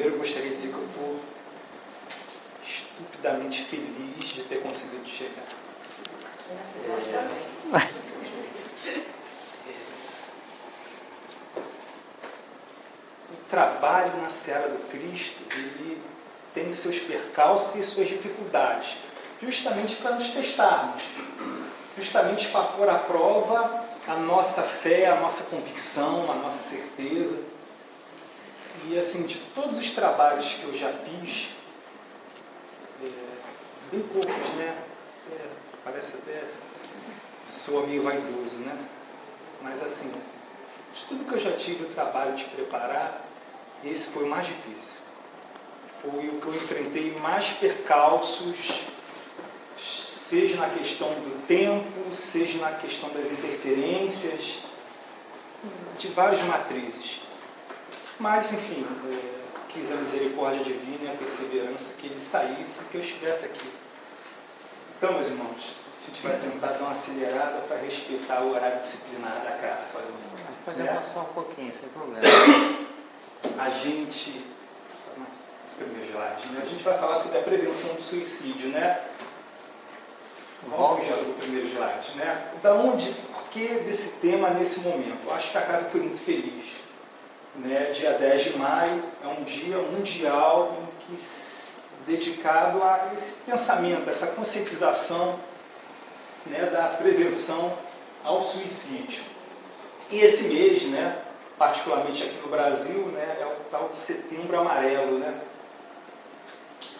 Primeiro, eu gostaria de dizer que eu estou estupidamente feliz de ter conseguido chegar. O trabalho na Seara do Cristo, ele tem seus percalços e suas dificuldades, justamente para nos testarmos, justamente para pôr à prova a nossa fé, a nossa convicção, a nossa certeza. E assim, de todos os trabalhos que eu já fiz, bem poucos, né? Parece até sou meio vaidoso, né? Mas assim, de tudo que eu já tive o trabalho de preparar, esse foi o mais difícil. Foi o que eu enfrentei mais percalços, seja na questão do tempo, seja na questão das interferências, de várias matrizes. Mas, enfim, quis a misericórdia divina e a perseverança que ele saísse, que eu estivesse aqui. Então, meus irmãos, a gente vai tentar dar uma acelerada para respeitar o horário disciplinar da casa. Pode avançar um pouquinho, sem problema. A gente... Primeiro slide, né? A gente vai falar sobre a prevenção do suicídio, né? Vamos já para o primeiro slide, né? Da onde, por que desse tema nesse momento? Eu acho que a casa foi muito feliz. Né? Dia 10 de maio é um dia mundial em que, dedicado a esse pensamento, essa conscientização, né, da prevenção ao suicídio. E esse mês, né, particularmente aqui no Brasil, né, é o tal de Setembro Amarelo, né,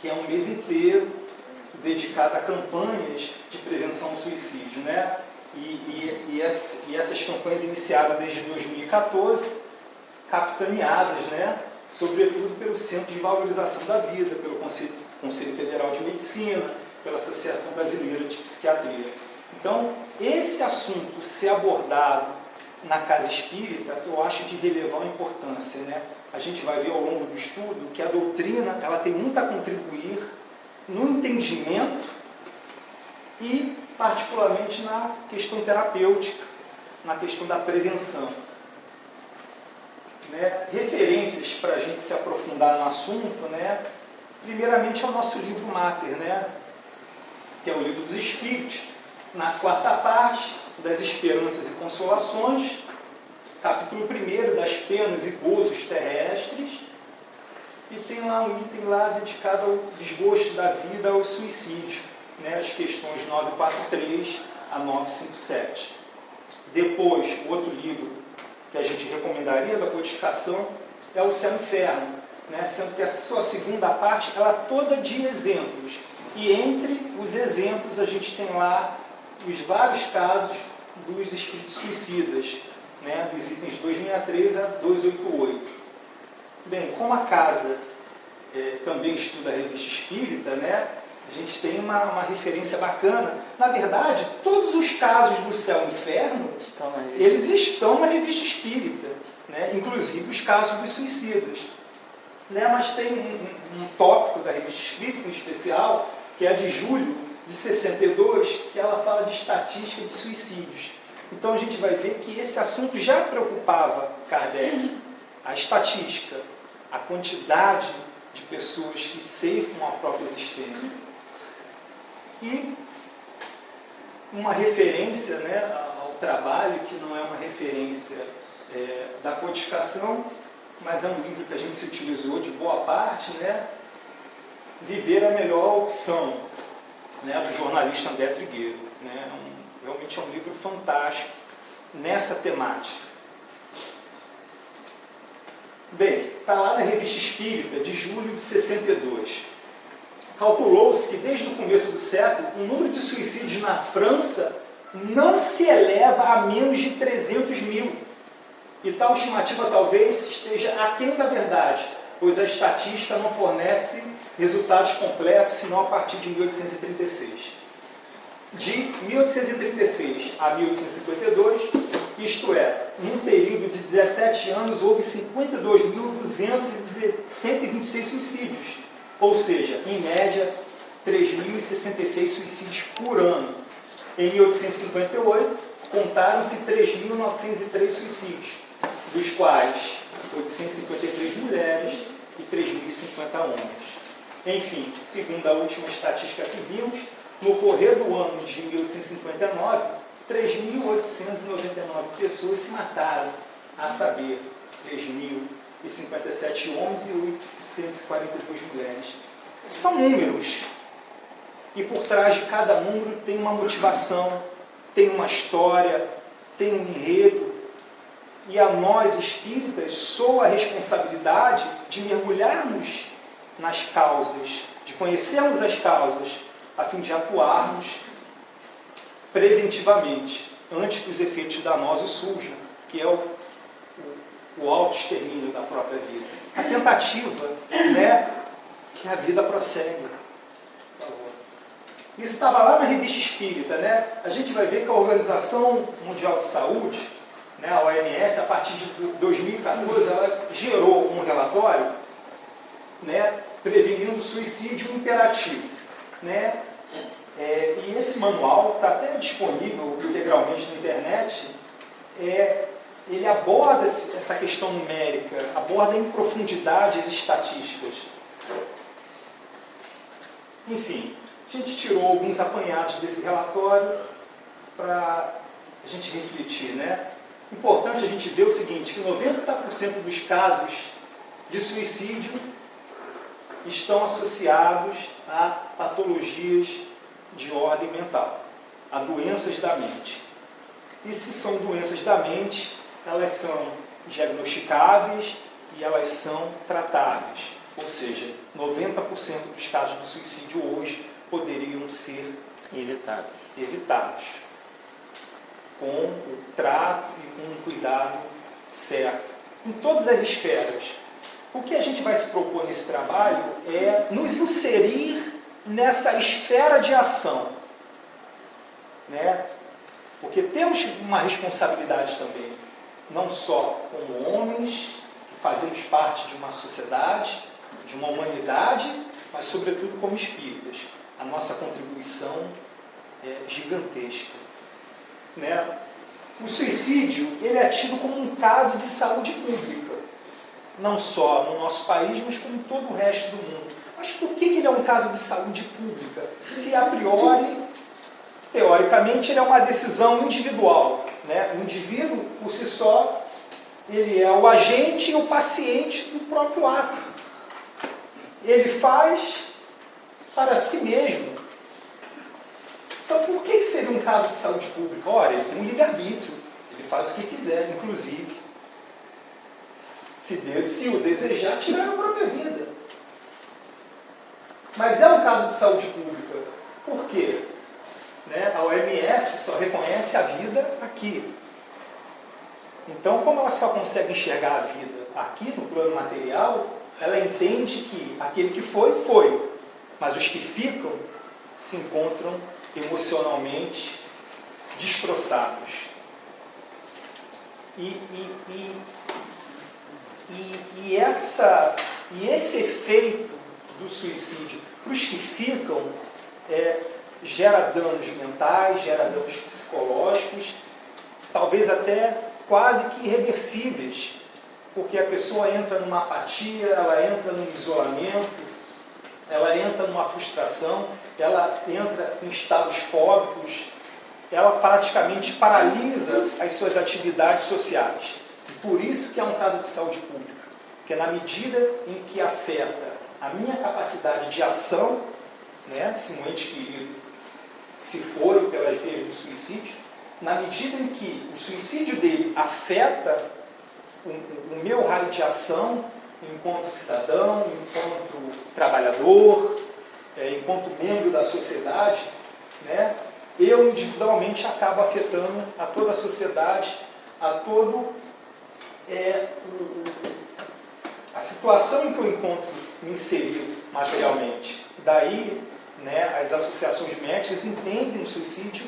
que é um mês inteiro dedicado a campanhas de prevenção ao suicídio. Né, e essas campanhas iniciaram desde 2014, capitaneadas, né, sobretudo pelo Centro de Valorização da Vida, pelo Conselho Federal de Medicina, pela Associação Brasileira de Psiquiatria. Então, esse assunto ser abordado na casa espírita, eu acho de relevante importância. Né? A gente vai ver ao longo do estudo que a doutrina ela tem muito a contribuir no entendimento e, particularmente, na questão terapêutica, na questão da prevenção. Né? Referências para a gente se aprofundar no assunto, né? Primeiramente é o nosso livro Mater, né? Que é o livro dos Espíritos, na quarta parte, das Esperanças e Consolações, capítulo 1 das penas e gozos terrestres, e tem lá um item lá dedicado ao desgosto da vida, ao suicídio, né? As questões 943 a 957. Depois, o outro livro que a gente recomendaria da codificação é o Céu e Inferno, né? Sendo que a sua segunda parte ela é toda de exemplos. E entre os exemplos a gente tem lá os vários casos dos espíritos suicidas, né? Dos itens 263 a 288. Bem, como a casa também estuda a revista espírita, né? A gente tem uma referência bacana. Na verdade, todos os casos do Céu e Inferno, eles estão na revista espírita, né? Inclusive os casos dos suicidas. Né? Mas tem um tópico da revista espírita em especial, que é a de julho de 62, que ela fala de estatística de suicídios. Então a gente vai ver que esse assunto já preocupava Kardec. A estatística, a quantidade de pessoas que ceifam a própria existência. E uma referência, né, ao trabalho, que não é uma referência da codificação, mas é um livro que a gente se utilizou de boa parte, né, Viver a Melhor Opção, né, do jornalista André Trigueiro. Né, realmente é um livro fantástico nessa temática. Bem, está lá na Revista Espírita, de julho de 62. Calculou-se que desde o começo do século, o número de suicídios na França não se eleva a menos de 300 mil. E tal estimativa talvez esteja aquém da verdade, pois a estatística não fornece resultados completos, senão a partir de 1836. De 1836 a 1852, isto é, num período de 17 anos, houve 52.126 suicídios. Ou seja, em média, 3.066 suicídios por ano. Em 1858, contaram-se 3.903 suicídios, dos quais 853 mulheres e 3.070 250 homens. Enfim, segundo a última estatística que vimos, no correr do ano de 1859, 3.899 pessoas se mataram, a saber, 3.057 homens e 842 mulheres. São números. E por trás de cada número tem uma motivação, tem uma história, tem um enredo. E a nós, espíritas, soa a responsabilidade de mergulharmos nas causas, de conhecermos as causas, a fim de atuarmos preventivamente, antes que os efeitos danosos surjam, que é o auto-extermínio da própria vida. A tentativa, que a vida prossegue. Por favor. Isso estava lá na Revista Espírita, A gente vai ver que a Organização Mundial de Saúde, a OMS, a partir de 2014, ela gerou um relatório, prevenindo o suicídio imperativo, e esse manual está até disponível integralmente na internet. Ele aborda essa questão numérica, aborda em profundidade as estatísticas. Enfim, a gente tirou alguns apanhados desse relatório para a gente refletir, Importante a gente ver o seguinte, que 90% dos casos de suicídio estão associados a patologias de ordem mental, a doenças da mente. E se são doenças da mente, elas são diagnosticáveis e elas são tratáveis. Ou seja, 90% dos casos de suicídio hoje poderiam ser evitados com o trato e com o cuidado certo, em todas as esferas. O que a gente vai se propor nesse trabalho é nos inserir nessa esfera de ação, Porque temos uma responsabilidade também, não só como homens, que fazemos parte de uma sociedade, de uma humanidade, mas sobretudo como espíritas. A nossa contribuição é gigantesca. O suicídio, ele é tido como um caso de saúde pública, não só no nosso país, mas como em todo o resto do mundo. Mas por que ele é um caso de saúde pública? Se a priori, teoricamente, ele é uma decisão individual. O indivíduo, por si só, ele é o agente e o paciente do próprio ato. Ele faz para si mesmo. Então, por que seria um caso de saúde pública? Ora, ele tem um livre-arbítrio, ele faz o que quiser, inclusive, se o desejar, tirar a própria vida. Mas é um caso de saúde pública. Por quê? A OMS só reconhece a vida aqui. Então, como ela só consegue enxergar a vida aqui no plano material, ela entende que aquele que foi, foi. Mas os que ficam se encontram emocionalmente destroçados. E esse efeito do suicídio para os que ficam gera danos mentais, gera danos psicológicos, talvez até quase que irreversíveis, porque a pessoa entra numa apatia, ela entra num isolamento, ela entra numa frustração, ela entra em estados fóbicos, ela praticamente paralisa as suas atividades sociais. E por isso que é um caso de saúde pública, porque na medida em que afeta a minha capacidade de ação, se um ente querido se for pelas vias do suicídio, na medida em que o suicídio dele afeta o meu raio de ação, enquanto cidadão, enquanto trabalhador, enquanto membro da sociedade, eu individualmente acabo afetando a toda a sociedade, a todo a situação em que eu encontro me inserido materialmente. Daí, as associações médicas entendem o suicídio,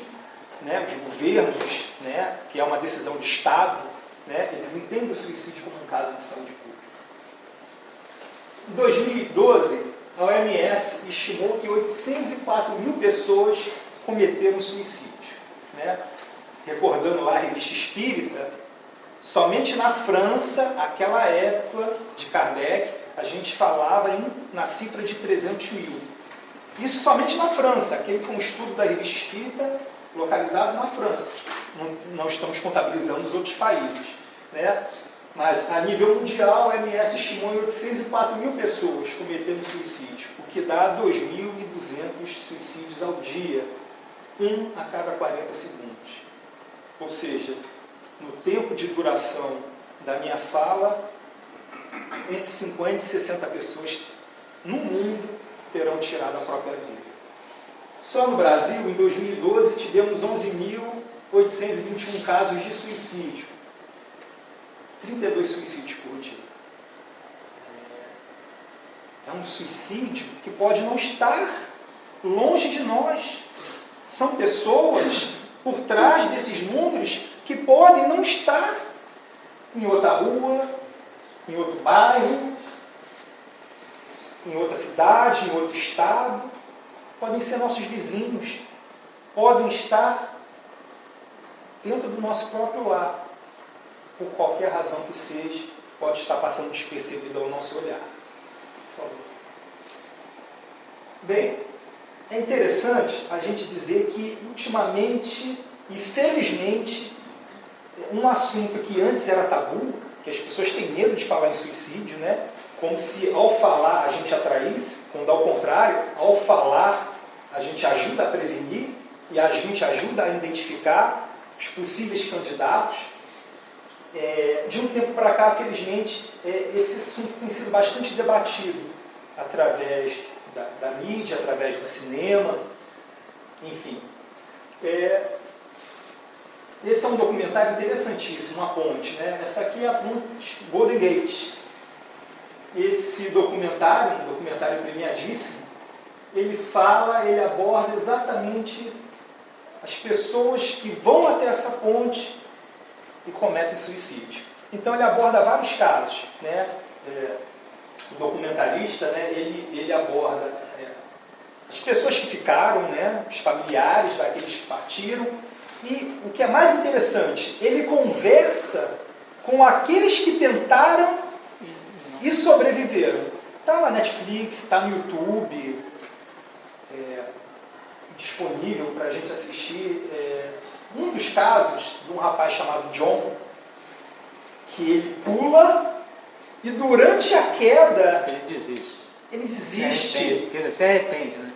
os governos, que é uma decisão de Estado, eles entendem o suicídio como um caso de saúde pública. Em 2012, a OMS estimou que 804 mil pessoas cometeram suicídio. Recordando lá a Revista Espírita, somente na França, aquela época de Kardec, a gente falava na cifra de 300 mil. Isso somente na França. Aquele foi um estudo da Revista Espírita, localizado na França. Não estamos contabilizando os outros países, né? Mas a nível mundial, a OMS estimou em 804 mil pessoas cometendo suicídio, o que dá 2.200 suicídios ao dia, um a cada 40 segundos. Ou seja, no tempo de duração da minha fala, entre 50 e 60 pessoas no mundo terão tirado a própria vida. Só no Brasil, em 2012, tivemos 11.821 casos de suicídio. 32 suicídios por dia. É um suicídio que pode não estar longe de nós. São pessoas por trás desses números que podem não estar em outra rua, em outro bairro, em outra cidade, em outro estado. Podem ser nossos vizinhos, podem estar dentro do nosso próprio lar. Por qualquer razão que seja, pode estar passando despercebido ao nosso olhar. Por favor. Bem, é interessante a gente dizer que, ultimamente e felizmente, um assunto que antes era tabu, que as pessoas têm medo de falar em suicídio, né? Como se ao falar a gente atraísse, quando ao contrário, ao falar a gente ajuda a prevenir e a gente ajuda a identificar os possíveis candidatos. De um tempo para cá, felizmente, esse assunto tem sido bastante debatido através da mídia, através do cinema, enfim. Esse é um documentário interessantíssimo, uma ponte, né? Essa aqui é a ponte Golden Gate. Esse documentário, um documentário premiadíssimo, ele aborda exatamente as pessoas que vão até essa ponte e cometem suicídio. Então ele aborda vários casos, né? O documentarista, né, ele aborda as pessoas que ficaram, né, os familiares daqueles que partiram, e o que é mais interessante, ele conversa com aqueles que tentaram e sobreviveram. Está na Netflix, está no YouTube, disponível para a gente assistir. Um dos casos de um rapaz chamado John, que ele pula e durante a queda ele desiste. Se arrepende, né?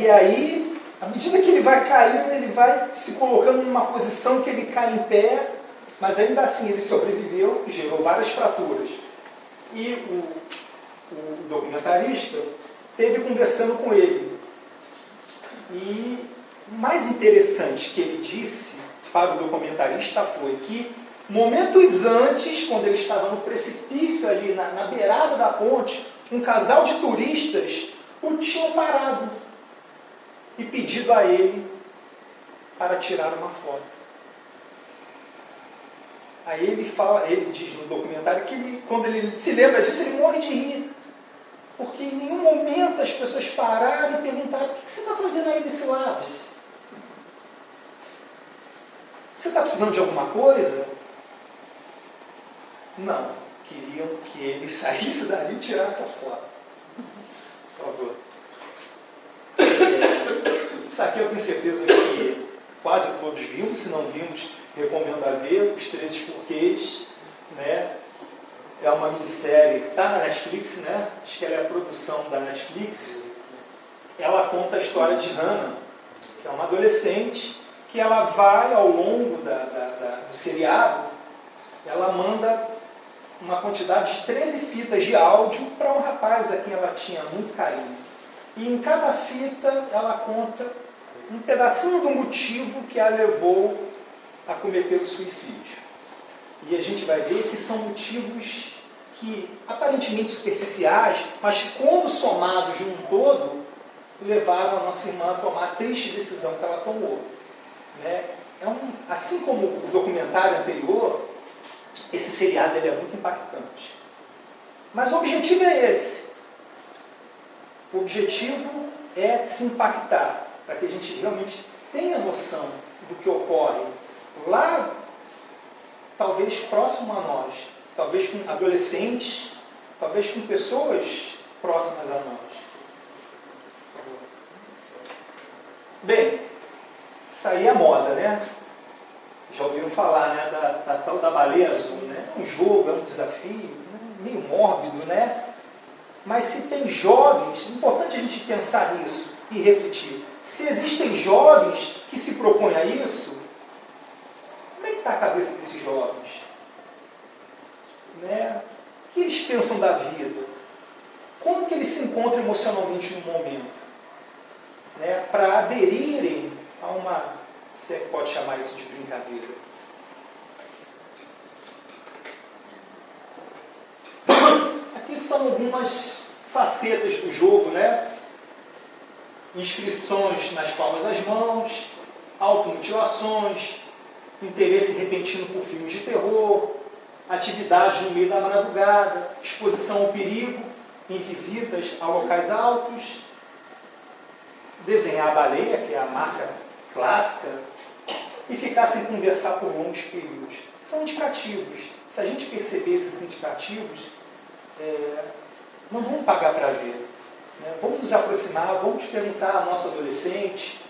E aí, à medida que ele vai caindo, ele vai se colocando numa posição que ele cai em pé, mas ainda assim ele sobreviveu, gerou várias fraturas. E o documentarista esteve conversando com ele. E o mais interessante que ele disse para o documentarista foi que, momentos antes, quando ele estava no precipício ali, na beirada da ponte, um casal de turistas o tinham parado e pedido a ele para tirar uma foto. Aí ele diz no documentário que quando ele se lembra disso, ele morre de rir. Porque em nenhum momento as pessoas pararam e perguntaram: o que você está fazendo aí desse lado? Você está precisando de alguma coisa? Não. Queriam que ele saísse dali e tirasse a foto. Por favor. Isso aqui eu tenho certeza que quase todos vimos. Se não vimos, recomendo a ver. Os 13 Porquês, né? É uma minissérie, está na Netflix, né? Acho que ela é a produção da Netflix. Ela conta a história de Hannah, que é uma adolescente, que ela vai ao longo do seriado, ela manda uma quantidade de 13 fitas de áudio para um rapaz a quem ela tinha muito carinho. E em cada fita ela conta um pedacinho do motivo que a levou a cometer o suicídio. E a gente vai ver que são motivos que aparentemente superficiais, mas que quando somados de um todo, levaram a nossa irmã a tomar a triste decisão que ela tomou. Né? Assim como o documentário anterior, esse seriado ele é muito impactante. Mas o objetivo é esse. O objetivo é se impactar, para que a gente realmente tenha noção do que ocorre lá, talvez próximo a nós, talvez com adolescentes, talvez com pessoas próximas a nós. Bem, isso aí é moda, né? Já ouviram falar, né, da tal da baleia azul, né? É um jogo, é um desafio, meio mórbido, né? Mas se tem jovens, é importante a gente pensar nisso e refletir. Se existem jovens que se propõem a isso, como é que está a cabeça desses jovens? Né? O que eles pensam da vida? Como que eles se encontram emocionalmente no momento? Né? Para aderirem a uma, você pode chamar isso de brincadeira. Aqui são algumas facetas do jogo, né? Inscrições nas palmas das mãos, automutilações, interesse repentino por filmes de terror, atividades no meio da madrugada, exposição ao perigo em visitas a locais altos, desenhar a baleia, que é a marca clássica, e ficar sem conversar por longos períodos. São indicativos. Se a gente perceber esses indicativos, não vamos pagar para ver. Né? Vamos nos aproximar, vamos perguntar ao nosso adolescente,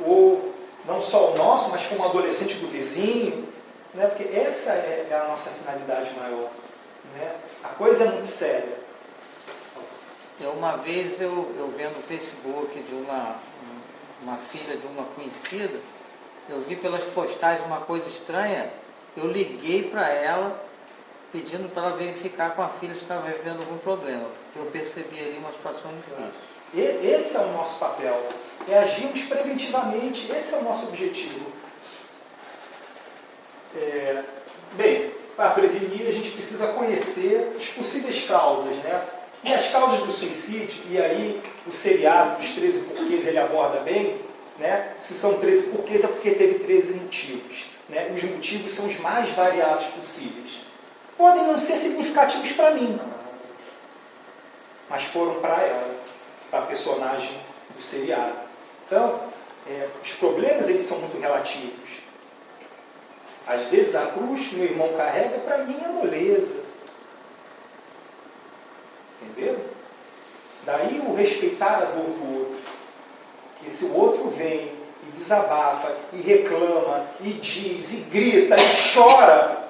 ou não só o nosso, mas como o adolescente do vizinho, né? Porque essa é a nossa finalidade maior. Né? A coisa é muito séria. Uma vez eu vendo o Facebook de uma filha de uma conhecida, eu vi pelas postagens uma coisa estranha, eu liguei para ela pedindo para ela verificar com a filha se estava vivendo algum problema, porque eu percebi ali uma situação difícil. Esse é o nosso papel, é agirmos preventivamente, esse é o nosso objetivo. Bem, para prevenir a gente precisa conhecer as possíveis causas, né? E as causas do suicídio, e aí o seriado dos 13 porquês ele aborda bem, né? Se são 13 porquês é porque teve 13 motivos. Né? Os motivos são os mais variados possíveis. Podem não ser significativos para mim, mas foram para ela, para a personagem do seriado. Então, os problemas eles são muito relativos. Às vezes a cruz que meu irmão carrega, para mim é moleza. Entendeu? Daí o respeitar a dor do outro. Que se o outro vem e desabafa, e reclama, e diz, e grita, e chora,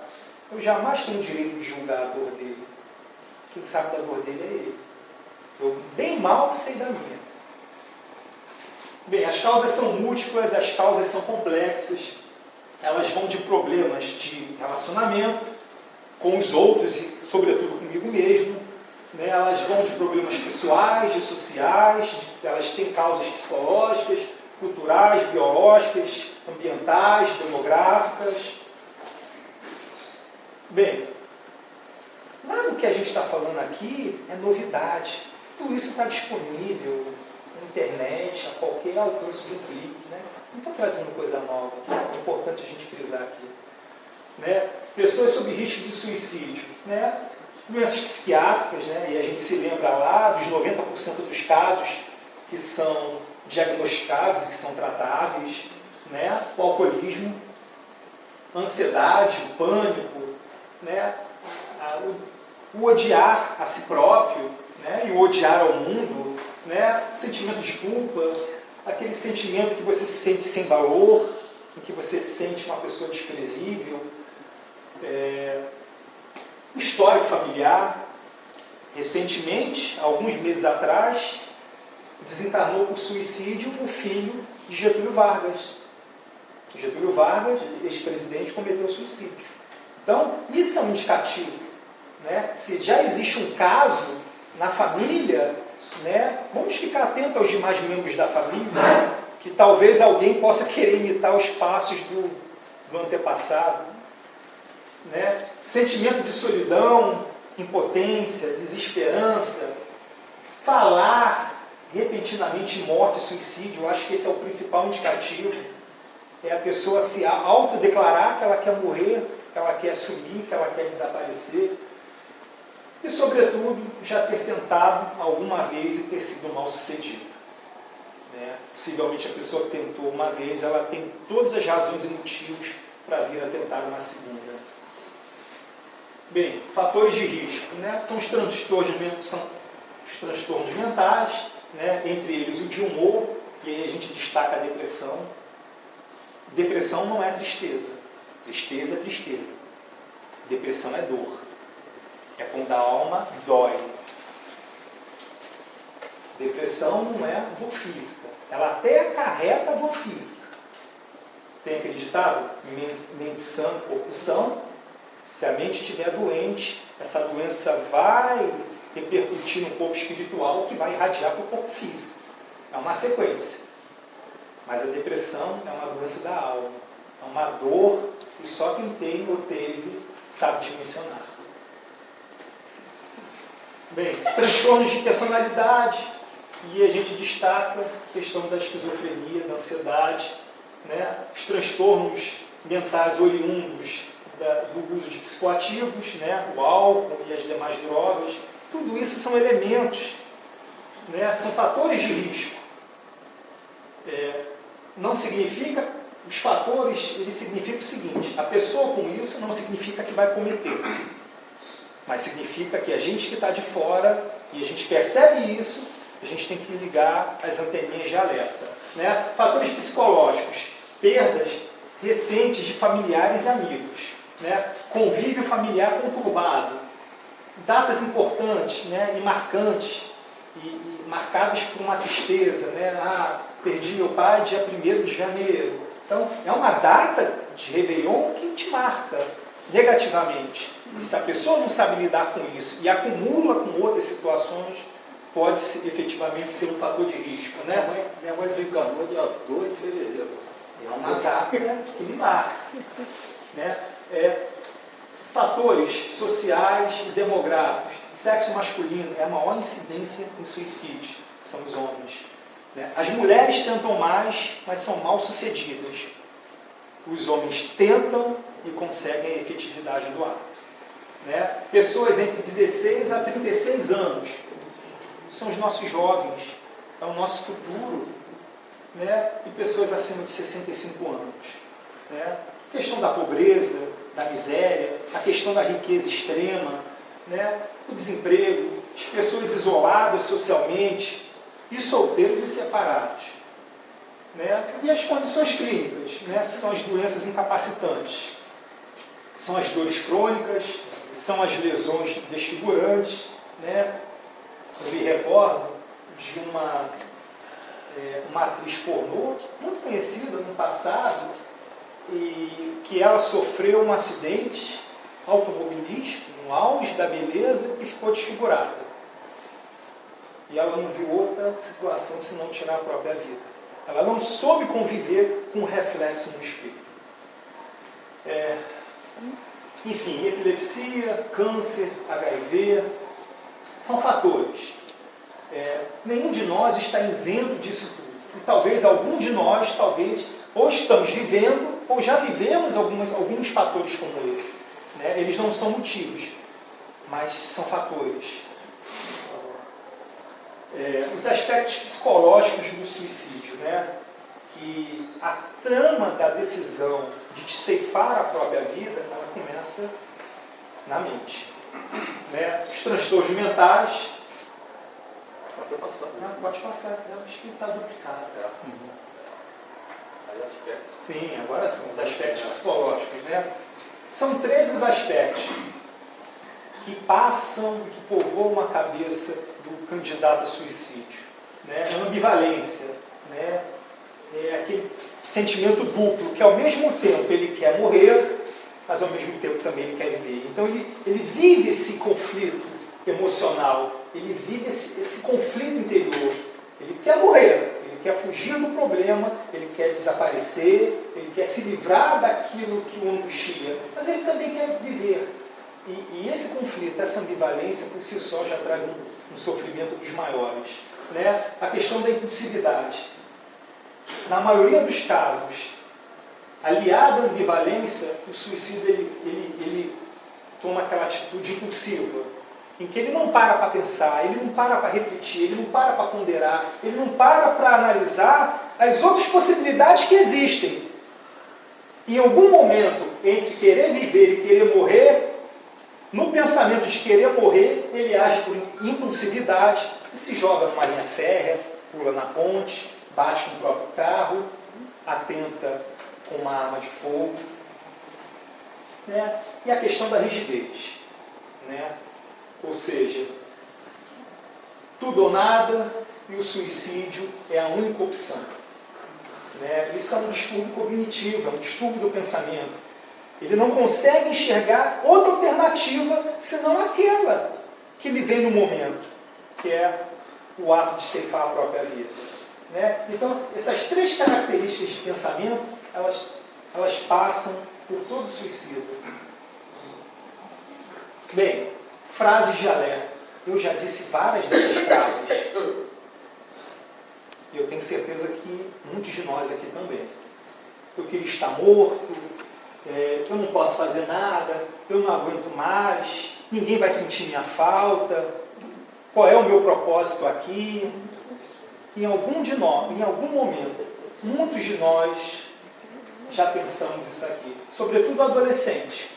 eu jamais tenho o direito de julgar a dor dele. Quem sabe da dor dele é ele. Eu bem mal sei da minha. Bem, as causas são múltiplas, as causas são complexas. Elas vão de problemas de relacionamento com os outros e, sobretudo, comigo mesmo. Né? Elas vão de problemas pessoais, de sociais, elas têm causas psicológicas, culturais, biológicas, ambientais, demográficas. Bem, nada do que a gente está falando aqui é novidade. Tudo isso está disponível na internet, a qualquer alcance de um clique. Né? Não estou trazendo coisa nova, é importante a gente frisar aqui. Né? Pessoas sob risco de suicídio. Né? Doenças psiquiátricas, né? E a gente se lembra lá dos 90% dos casos que são diagnosticados e que são tratáveis. Né? O alcoolismo, a ansiedade, o pânico, né? O odiar a si próprio, né? E o odiar ao mundo, né? Sentimento de culpa, aquele sentimento que você se sente sem valor, em que você se sente uma pessoa desprezível, o histórico familiar. Recentemente, alguns meses atrás, desencarnou por suicídio o filho de Getúlio Vargas. Getúlio Vargas, ex-presidente, cometeu suicídio. Então, isso é um indicativo. Né? Se já existe um caso na família, né? Vamos ficar atentos aos demais membros da família, que talvez alguém possa querer imitar os passos do antepassado. Né? Sentimento de solidão, impotência, desesperança, falar repentinamente em morte e suicídio, eu acho que esse é o principal indicativo. É a pessoa se autodeclarar que ela quer morrer, que ela quer sumir, que ela quer desaparecer. E, sobretudo, já ter tentado alguma vez e ter sido mal sucedido. Né? Possivelmente a pessoa que tentou uma vez, ela tem todas as razões e motivos para vir a tentar uma segunda. Bem, fatores de risco, né? São os transtornos mentais, né? Entre eles o de humor, e aí a gente destaca a depressão. Depressão não é tristeza. Tristeza é tristeza. Depressão é dor. É quando a alma dói. Depressão não é dor física. Ela até acarreta a dor física. Tem aquele ditado? Mente sã, corpo são. Se a mente estiver doente, essa doença vai repercutir no corpo espiritual, que vai irradiar para o corpo físico. É uma sequência. Mas a depressão é uma doença da alma. É uma dor que só quem tem ou teve sabe dimensionar. Bem, transtornos de personalidade, e a gente destaca a questão da esquizofrenia, da ansiedade, né? Os transtornos mentais oriundos do uso de psicoativos, né? O álcool e as demais drogas, tudo isso são elementos, né? São fatores de risco. Não significa, os fatores, eles significam o seguinte: a pessoa com isso não significa que vai cometer, mas significa que a gente que está de fora, e a gente percebe isso, a gente tem que ligar as anteninhas de alerta, né? Fatores psicológicos, perdas recentes de familiares e amigos, né? Convívio familiar conturbado, datas importantes, né? E marcantes, e marcadas por uma tristeza, né? Perdi meu pai dia 1º de janeiro. Então, é uma data de Réveillon que te marca negativamente. E se a pessoa não sabe lidar com isso e acumula com outras situações, pode efetivamente ser um fator de risco, né? Minha mãe desencarnou dia 2 de fevereiro. É uma data que me marca, né? Fatores sociais e demográficos. Sexo masculino é a maior incidência em suicídio, são os homens. Né? As mulheres tentam mais, mas são mal sucedidas. Os homens tentam e conseguem a efetividade do ato. Né? Pessoas entre 16 a 36 anos são os nossos jovens, é o nosso futuro, né? E pessoas acima de 65 anos. Né? A questão da pobreza, da miséria, a questão da riqueza extrema, né? O desemprego, as pessoas isoladas socialmente, e solteiros e separados. Né? E as condições clínicas, né? São as doenças incapacitantes, são as dores crônicas, são as lesões desfigurantes. Né? Eu me recordo de uma atriz pornô muito conhecida no passado, e que ela sofreu um acidente automobilístico no auge da beleza e ficou desfigurada. E ela não viu outra situação senão tirar a própria vida. Ela não soube conviver com o reflexo no espelho. Enfim, epilepsia, câncer, HIV, são fatores. Nenhum de nós está isento disso tudo. E talvez algum de nós, ou estamos vivendo, ou já vivemos alguns fatores como esse. Né? Eles não são motivos, mas são fatores. Os aspectos psicológicos do suicídio, né? Que a trama da decisão de ceifar a própria vida, ela começa na mente. Né? Os transtornos mentais. Pode passar. Pode passar, acho que está duplicado. Aí aspectos. Sim, agora são os aspectos psicológicos. Né? São 13 os aspectos que passam, que povoam a cabeça do candidato a suicídio. Né? É uma ambivalência, né? É aquele sentimento duplo, que ao mesmo tempo ele quer morrer, mas ao mesmo tempo também ele quer viver. Então ele vive esse conflito emocional, ele vive esse conflito interior. Ele quer morrer, ele quer fugir do problema, ele quer desaparecer, ele quer se livrar daquilo que o angustia, mas ele também quer viver. E esse conflito, essa ambivalência, por si só, já traz um sofrimento dos maiores. Né? A questão da impulsividade. Na maioria dos casos, aliada à ambivalência, o suicídio ele toma aquela atitude impulsiva, em que ele não para pensar, ele não para refletir, ele não para ponderar, ele não para analisar as outras possibilidades que existem. Em algum momento, entre querer viver e querer morrer, No pensamento de querer morrer, ele age por impulsividade, se joga numa linha férrea, pula na ponte, bate no próprio carro, atenta com uma arma de fogo. Né? E a questão da rigidez. Né? Ou seja, tudo ou nada, e o suicídio é a única opção. Né? Isso é um distúrbio cognitivo, é um distúrbio do pensamento. Ele não consegue enxergar outra alternativa senão aquela que lhe vem no momento, que é o ato de ceifar a própria vida. Né? Então, essas três características de pensamento, elas passam por todo suicídio. Bem, frases de alerta. Eu já disse várias dessas frases. E eu tenho certeza que muitos de nós aqui também. Eu queria estar morto, eu não posso fazer nada, eu não aguento mais, ninguém vai sentir minha falta, qual é o meu propósito aqui? Em algum momento, muitos de nós já pensamos isso aqui, sobretudo adolescente,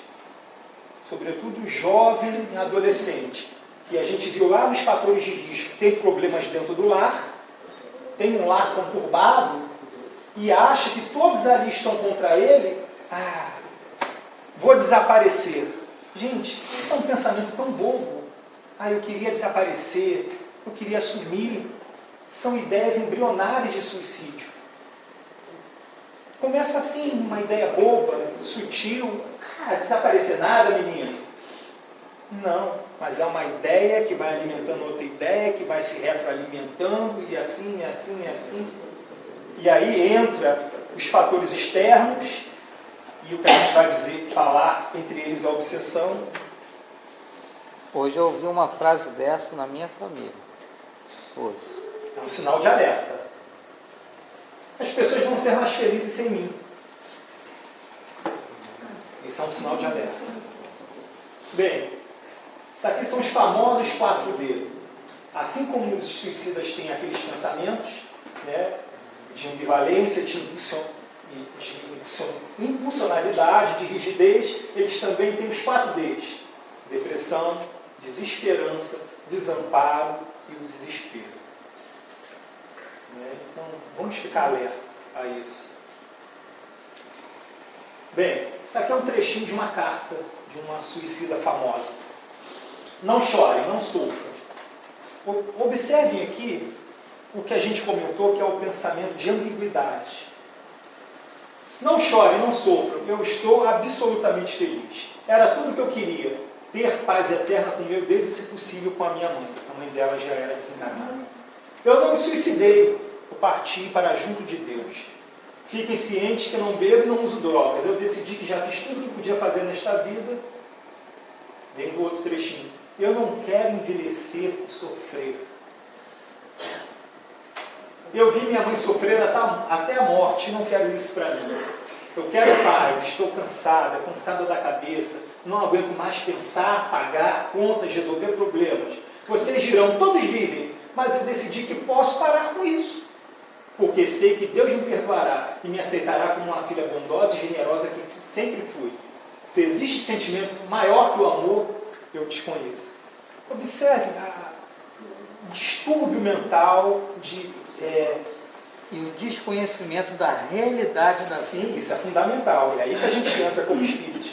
sobretudo jovem e adolescente, que a gente viu lá nos fatores de risco, tem problemas dentro do lar, tem um lar conturbado e acha que todos ali estão contra ele. Vou desaparecer. Gente, isso é um pensamento tão bobo. Eu queria desaparecer, eu queria sumir. São ideias embrionárias de suicídio. Começa assim, uma ideia boba, sutil. Desaparecer nada, menino. Não, mas é uma ideia que vai alimentando outra ideia, que vai se retroalimentando, e assim, e assim, e assim. E aí entra os fatores externos, e o que a gente vai falar, entre eles a obsessão. Hoje eu ouvi uma frase dessa na minha família. Hoje. É um sinal de alerta. As pessoas vão ser mais felizes sem mim. Isso é um sinal de alerta. Bem, isso aqui são os famosos 4D. Assim como os suicidas têm aqueles pensamentos, né, de ambivalência, de impulsionalidade, de rigidez, eles também têm os 4Ds: depressão, desesperança, desamparo e o desespero. Então, vamos ficar alerta a isso. Bem, isso aqui é um trechinho de uma carta de uma suicida famosa. Não chore, não sofra. Observem aqui o que a gente comentou, que é o pensamento de ambiguidade. Não chore, não sofra, eu estou absolutamente feliz. Era tudo o que eu queria, ter paz eterna com meu Deus e, se possível, com a minha mãe. A mãe dela já era desencarnada. Eu não me suicidei, eu parti para junto de Deus. Fiquem cientes que eu não bebo e não uso drogas. Eu decidi que já fiz tudo o que podia fazer nesta vida. Vem do outro trechinho. Eu não quero envelhecer e sofrer. Eu vi minha mãe sofrer até a morte, não quero isso para mim. Eu quero paz, estou cansada da cabeça, não aguento mais pensar, pagar contas, resolver problemas. Vocês dirão, todos vivem, mas eu decidi que posso parar com isso. Porque sei que Deus me perdoará e me aceitará como uma filha bondosa e generosa que sempre fui. Se existe sentimento maior que o amor, eu desconheço. Observe o distúrbio mental e o desconhecimento da realidade da vida. Sim, isso é fundamental. E aí que a gente entra como espírito.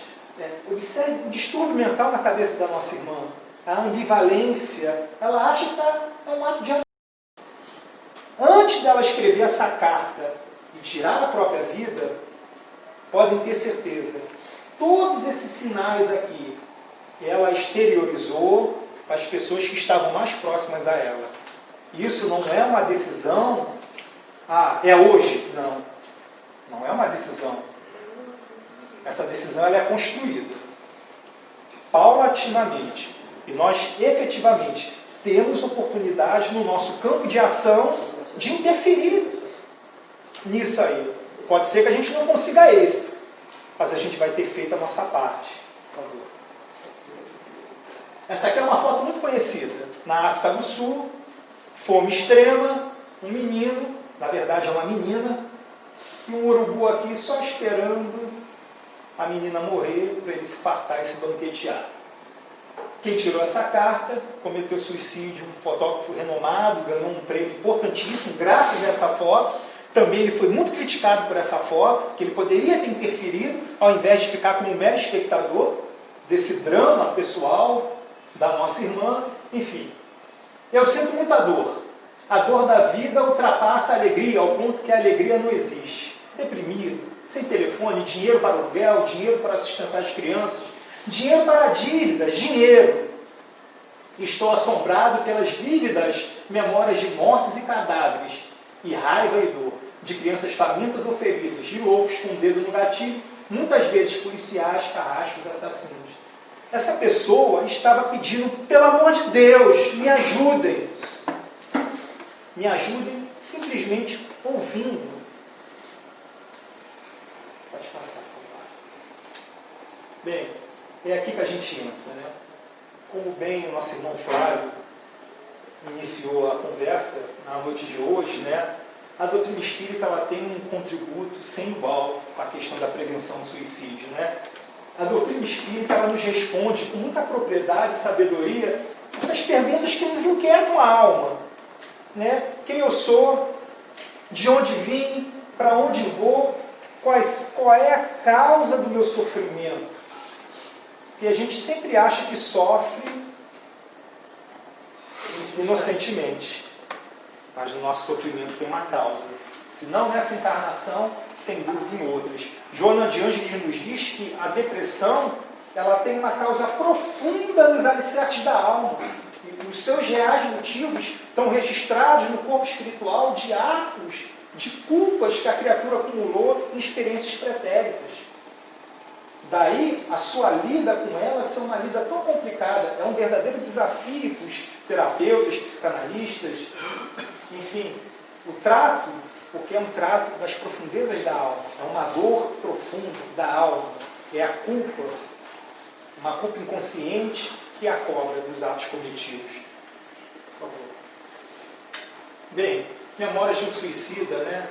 Observe o distúrbio mental na cabeça da nossa irmã. A ambivalência. Ela acha que é um ato de amor. Antes dela escrever essa carta e tirar a própria vida, podem ter certeza, todos esses sinais aqui, ela exteriorizou para as pessoas que estavam mais próximas a ela. Isso não é uma decisão, é hoje. Não, não é uma decisão. Essa decisão ela é construída paulatinamente. E nós, efetivamente, temos oportunidade no nosso campo de ação de interferir nisso aí. Pode ser que a gente não consiga êxito, mas a gente vai ter feito a nossa parte. Por favor. Essa aqui é uma foto muito conhecida. Na África do Sul, fome extrema, um menino, na verdade é uma menina, e um urubu aqui só esperando a menina morrer para ele se fartar e se banquetear. Quem tirou essa carta cometeu suicídio, um fotógrafo renomado, ganhou um prêmio importantíssimo graças a essa foto. Também ele foi muito criticado por essa foto, porque ele poderia ter interferido, ao invés de ficar como um mero espectador desse drama pessoal da nossa irmã. Enfim, eu sinto muita dor. A dor da vida ultrapassa a alegria, ao ponto que a alegria não existe. Deprimido, sem telefone, dinheiro para aluguel, dinheiro para sustentar as crianças, dinheiro para dívidas, dinheiro. Estou assombrado pelas vívidas memórias de mortes e cadáveres, e raiva e dor, de crianças famintas ou feridas, de loucos com o dedo no gatilho, muitas vezes policiais, carrascos, assassinos. Essa pessoa estava pedindo, pelo amor de Deus, me ajudem. Me ajudem simplesmente ouvindo. Pode passar, por favor. Bem, é aqui que a gente entra, né? Como bem o nosso irmão Flávio iniciou a conversa na noite de hoje, né? A doutrina espírita ela tem um contributo sem igual com a questão da prevenção do suicídio, né? A doutrina espírita ela nos responde com muita propriedade e sabedoria essas perguntas que nos inquietam a alma, né? Quem eu sou, de onde vim, para onde vou, qual é a causa do meu sofrimento? Porque a gente sempre acha que sofre inocentemente, mas o nosso sofrimento tem uma causa. Se não nessa encarnação, sem dúvida em outras. Joana de Ângeles nos diz que a depressão ela tem uma causa profunda nos alicerces da alma. E os seus reais motivos estão registrados no corpo espiritual de atos, de culpas que a criatura acumulou em experiências pretéritas. Daí, a sua lida com ela ser uma lida tão complicada. É um verdadeiro desafio para os terapeutas, psicanalistas, enfim, o trato, porque é um trato das profundezas da alma, é uma dor profunda da alma, é a culpa, uma culpa inconsciente que a cobra dos atos cometidos. Por favor. Bem, Memórias de um Suicida, né?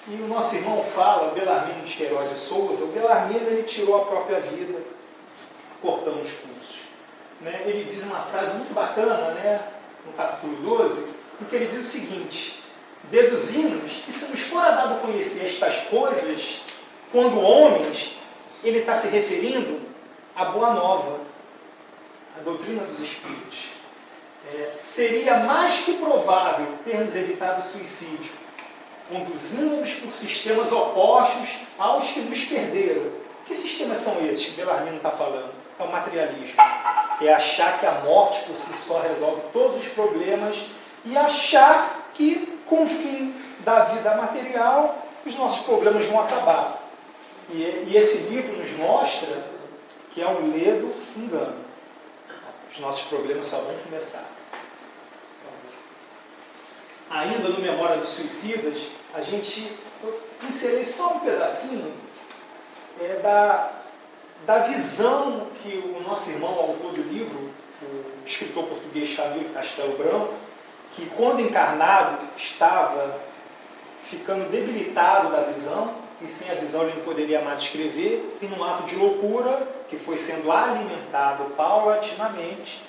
E o nosso irmão fala, Belarmino de Queiroz e Souza, o Belarmino ele tirou a própria vida cortando os pulsos. Né? Ele diz uma frase muito bacana, né? No capítulo 12, em que ele diz o seguinte: deduzimos que se nos for dado conhecer estas coisas, quando homens, ele está se referindo à Boa Nova, à doutrina dos Espíritos. Seria mais que provável termos evitado o suicídio, conduzindo-nos por sistemas opostos aos que nos perderam. Que sistemas são esses que Belarmino está falando? É o materialismo. É achar que a morte por si só resolve todos os problemas e achar que, com o fim da vida material, os nossos problemas vão acabar. E esse livro nos mostra que é um ledo engano. Os nossos problemas só vão começar. Ainda no Memória dos Suicidas, eu inserei só um pedacinho da visão que o nosso irmão, autor do livro, o escritor português Camilo Castelo Branco, que quando encarnado estava ficando debilitado da visão, e sem a visão ele não poderia mais escrever, e num ato de loucura, que foi sendo alimentado paulatinamente,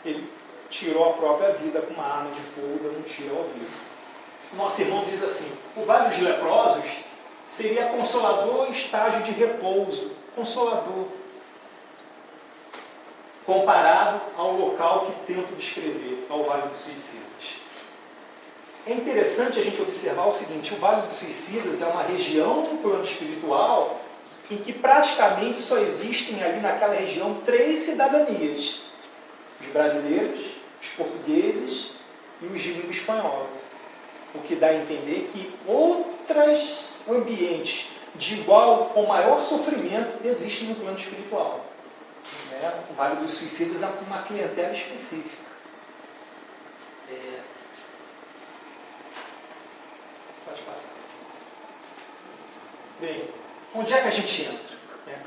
ele tirou a própria vida com uma arma de fogo, dando um tiro ao vivo. Nosso irmão diz assim: o Vale dos Leprosos seria consolador estágio de repouso, consolador, comparado ao local que tento descrever, ao Vale dos Suicidas. É interessante a gente observar o seguinte: o Vale dos Suicidas é uma região do plano espiritual em que praticamente só existem ali naquela região 3 cidadanias: os brasileiros, os portugueses e os de língua espanhola. O que dá a entender que outros ambientes de igual ou maior sofrimento existem no plano espiritual. O Vale dos Suicidas é uma clientela específica. Pode passar. Bem, onde é que a gente entra?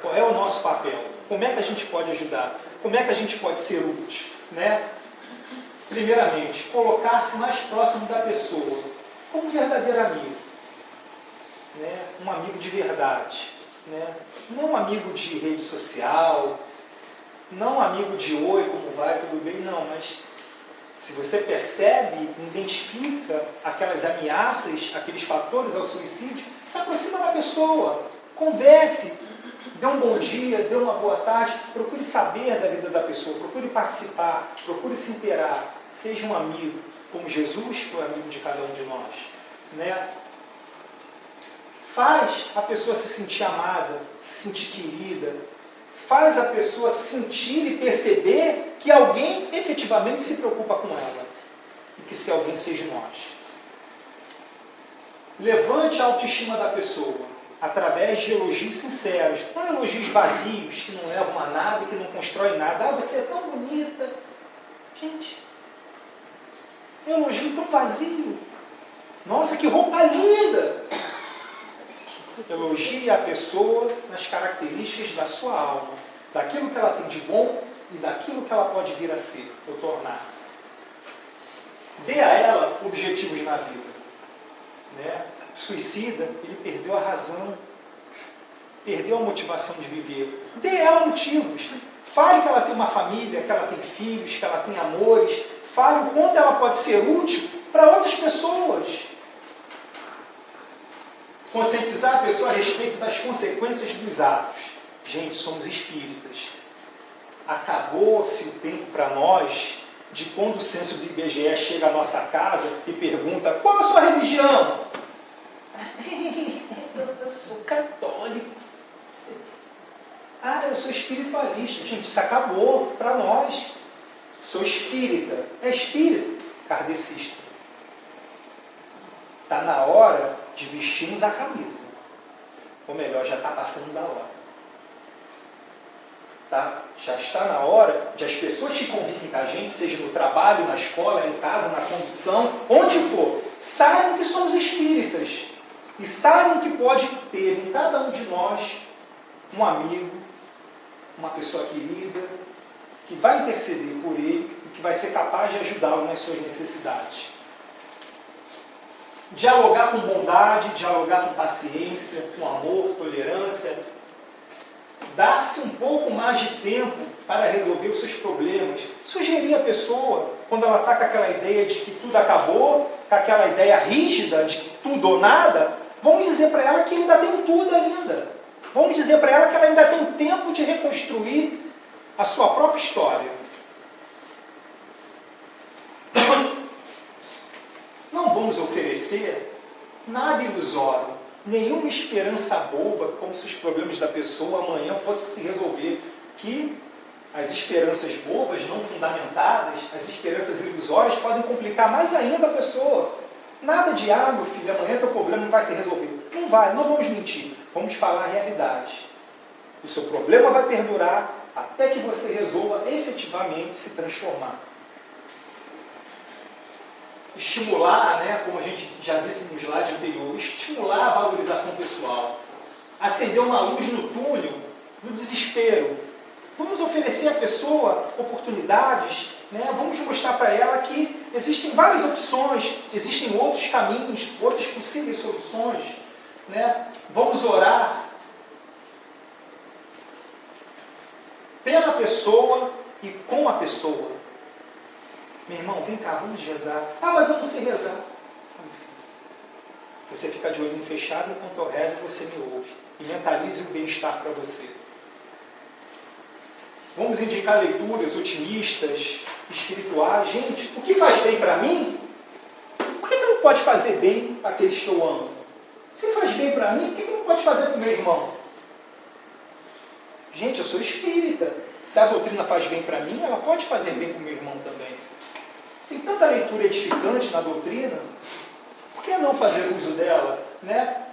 Qual é o nosso papel? Como é que a gente pode ajudar? Como é que a gente pode ser útil? Primeiramente, colocar-se mais próximo da pessoa, como um verdadeiro amigo. Um amigo de verdade. Não um amigo de rede social, Não amigo de oi, como vai, tudo bem, não, mas se você percebe, identifica aquelas ameaças, aqueles fatores ao suicídio, se aproxima da pessoa, converse, dê um bom dia, dê uma boa tarde, procure saber da vida da pessoa, procure participar, procure se inteirar, seja um amigo, como Jesus foi amigo de cada um de nós, né? Faz a pessoa se sentir amada, se sentir querida, faz a pessoa sentir e perceber que alguém efetivamente se preocupa com ela. E que esse alguém seja nós. Levante a autoestima da pessoa através de elogios sinceros. Não elogios vazios, que não levam a nada e que não constroem nada. Ah, você é tão bonita. Gente, um elogio tão vazio. Nossa, que roupa linda! Elogie a pessoa nas características da sua alma, daquilo que ela tem de bom e daquilo que ela pode vir a ser, ou tornar-se. Dê a ela objetivos na vida. Né? Suicida, ele perdeu a razão, perdeu a motivação de viver. Dê a ela motivos. Fale que ela tem uma família, que ela tem filhos, que ela tem amores. Fale o quanto ela pode ser útil para outras pessoas. Conscientizar a pessoa a respeito das consequências dos atos. Gente, somos espíritas. Acabou-se o tempo para nós de quando o censo do IBGE chega à nossa casa e pergunta: qual a sua religião? Eu sou católico. Ah, eu sou espiritualista. Gente, isso acabou para nós. Sou espírita. É espírita? Kardecista. Está na hora de vestirmos a camisa. Ou melhor, já está passando da hora. Tá? Já está na hora de as pessoas que convivem com a gente, seja no trabalho, na escola, em casa, na condução, onde for, saibam que somos espíritas. E saibam que pode ter em cada um de nós um amigo, uma pessoa querida, que vai interceder por ele e que vai ser capaz de ajudá-lo nas suas necessidades. Dialogar com bondade, dialogar com paciência, com amor, tolerância. Dar-se um pouco mais de tempo para resolver os seus problemas. Sugerir à pessoa, quando ela está com aquela ideia de que tudo acabou, com aquela ideia rígida de tudo ou nada, vamos dizer para ela que ainda tem tudo ainda. Vamos dizer para ela que ela ainda tem tempo de reconstruir a sua própria história. Não vamos oferecer nada ilusório, nenhuma esperança boba, como se os problemas da pessoa amanhã fossem se resolver. Que as esperanças bobas, não fundamentadas, as esperanças ilusórias podem complicar mais ainda a pessoa. Nada de, meu filho, amanhã teu problema não vai se resolver. Não vai, não vamos mentir, vamos falar a realidade. O seu problema vai perdurar até que você resolva efetivamente se transformar. Estimular, né, como a gente já disse no slide anterior, estimular a valorização pessoal. Acender uma luz no túnel do desespero. Vamos oferecer à pessoa oportunidades, né? Vamos mostrar para ela que existem várias opções, existem outros caminhos, outras possíveis soluções. Né? Vamos orar pela pessoa e com a pessoa. Meu irmão, vem cá, vamos rezar. Mas eu não sei rezar. Você fica de olho fechado enquanto eu rezo, você me ouve. E mentalize o bem-estar para você. Vamos indicar leituras otimistas, espirituais. Gente, o que faz bem para mim, por que não pode fazer bem para aqueles que eu amo? Se faz bem para mim, por que não pode fazer para o meu irmão? Gente, eu sou espírita. Se a doutrina faz bem para mim, ela pode fazer bem para o meu irmão também. Tem tanta leitura edificante na doutrina, por que não fazer uso dela? Né?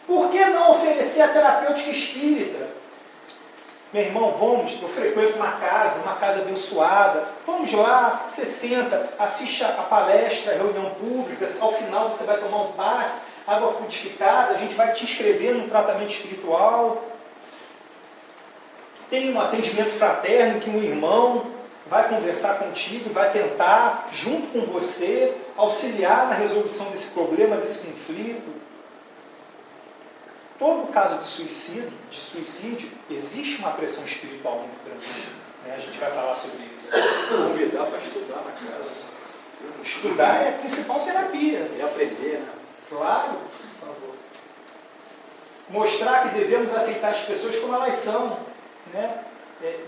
Por que não oferecer a terapêutica espírita? Meu irmão, vamos, eu frequento uma casa abençoada, vamos lá, você senta, assiste a palestra, a reunião pública, ao final você vai tomar um passe, água frutificada, a gente vai te inscrever num tratamento espiritual. Tem um atendimento fraterno que um irmão vai conversar contigo, vai tentar, junto com você, auxiliar na resolução desse problema, desse conflito. todo caso de suicídio, existe uma pressão espiritual muito grande. Né? A gente vai falar sobre isso. Convidar para estudar na casa. Estudar é a principal terapia. E aprender, né? Claro, por favor. Mostrar que devemos aceitar as pessoas como elas são. Né?